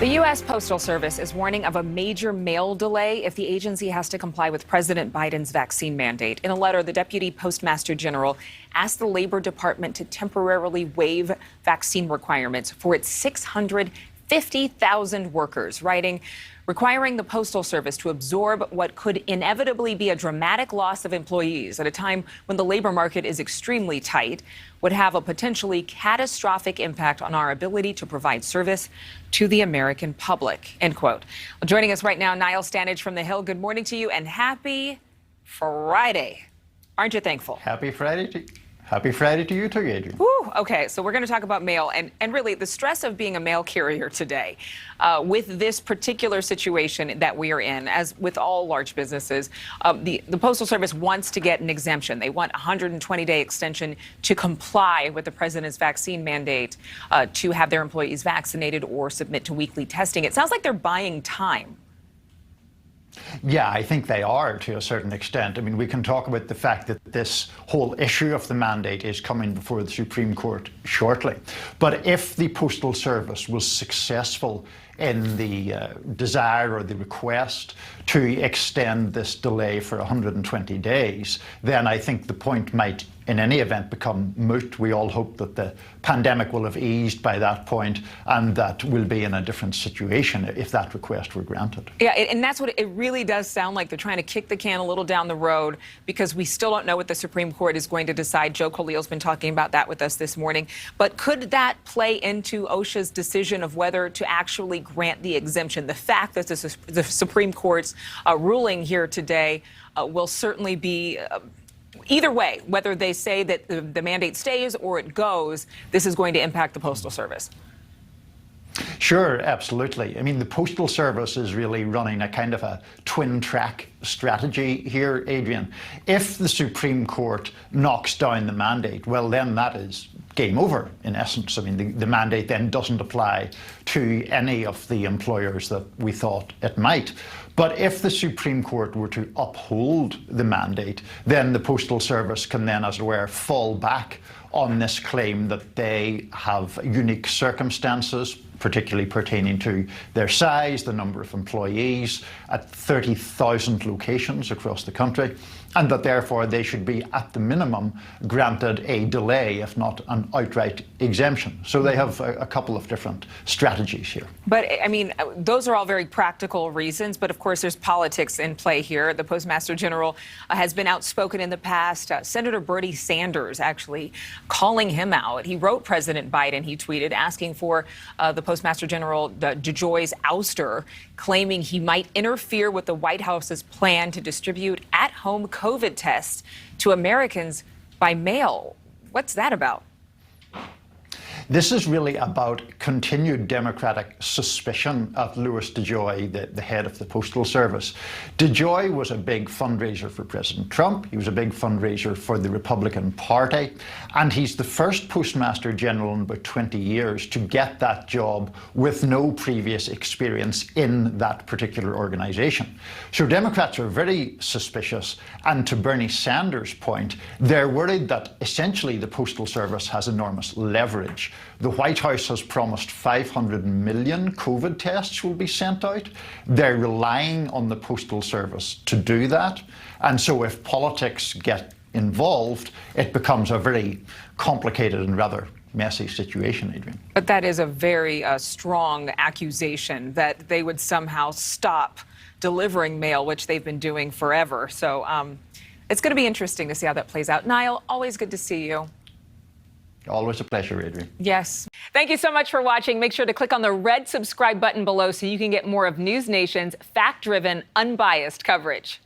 The U.S. Postal Service is warning of a major mail delay if the agency has to comply with President Biden's vaccine mandate. In a letter, the Deputy Postmaster General asked the Labor Department to temporarily waive vaccine requirements for its 650,000 workers, writing, requiring the Postal Service to absorb what could inevitably be a dramatic loss of employees at a time when the labor market is extremely tight would have a potentially catastrophic impact on our ability to provide service to the American public, end quote. Well, joining us right now, Niall Stanage from The Hill. Good morning to you and happy Friday. Aren't you thankful? Happy Friday to you too, Adrienne. Whew, okay, so we're going to talk about mail and really the stress of being a mail carrier today with this particular situation that we are in, as with all large businesses. The Postal Service wants to get an exemption. They want a 120-day extension to comply with the president's vaccine mandate to have their employees vaccinated or submit to weekly testing. It sounds like they're buying time. Yeah, I think they are to a certain extent. I mean, we can talk about the fact that this whole issue of the mandate is coming before the Supreme Court shortly. But if the Postal Service was successful in the desire or the request to extend this delay for 120 days, then I think the point might, in any event, become moot. We all hope that the pandemic will have eased by that point and that we'll be in a different situation if that request were granted. Yeah, and that's what it really does sound like. They're trying to kick the can a little down the road because we still don't know what the Supreme Court is going to decide. Joe Khalil's been talking about that with us this morning. But could that play into OSHA's decision of whether to actually grant the exemption? The fact that the Supreme Court's ruling here today will certainly be either way, whether they say that the mandate stays or it goes, this is going to impact the Postal Service. Sure, absolutely. I mean, the Postal Service is really running a kind of a twin-track strategy here, Adrienne. If the Supreme Court knocks down the mandate, well, then that is game over, in essence. I mean, the mandate then doesn't apply to any of the employers that we thought it might. But if the Supreme Court were to uphold the mandate, then the Postal Service can then, as it were, fall back on this claim that they have unique circumstances, particularly pertaining to their size, the number of employees at 30,000 locations across the country, and that therefore they should be, at the minimum, granted a delay, if not an outright exemption. So they have a couple of different strategies here. But, I mean, those are all very practical reasons, but of course there's politics in play here. The Postmaster General has been outspoken in the past. Senator Bernie Sanders actually calling him out. He wrote President Biden, he tweeted, asking for the Postmaster General DeJoy's ouster, claiming he might interfere with the White House's plan to distribute at-home COVID tests to Americans by mail. What's that about? This is really about continued Democratic suspicion of Louis DeJoy, the head of the Postal Service. DeJoy was a big fundraiser for President Trump. He was a big fundraiser for the Republican Party. And he's the first Postmaster General in about 20 years to get that job with no previous experience in that particular organization. So Democrats are very suspicious. And to Bernie Sanders' point, they're worried that essentially the Postal Service has enormous leverage. The White House has promised 500 million COVID tests will be sent out. They're relying on the Postal Service to do that. And so if politics get involved, it becomes a very complicated and rather messy situation, Adrienne. But that is a very strong accusation that they would somehow stop delivering mail, which they've been doing forever. So it's going to be interesting to see how that plays out. Niall, always good to see you. Always a pleasure, Adrienne. Yes. Thank you so much for watching. Make sure to click on the red subscribe button below so you can get more of NewsNation's fact-driven, unbiased coverage.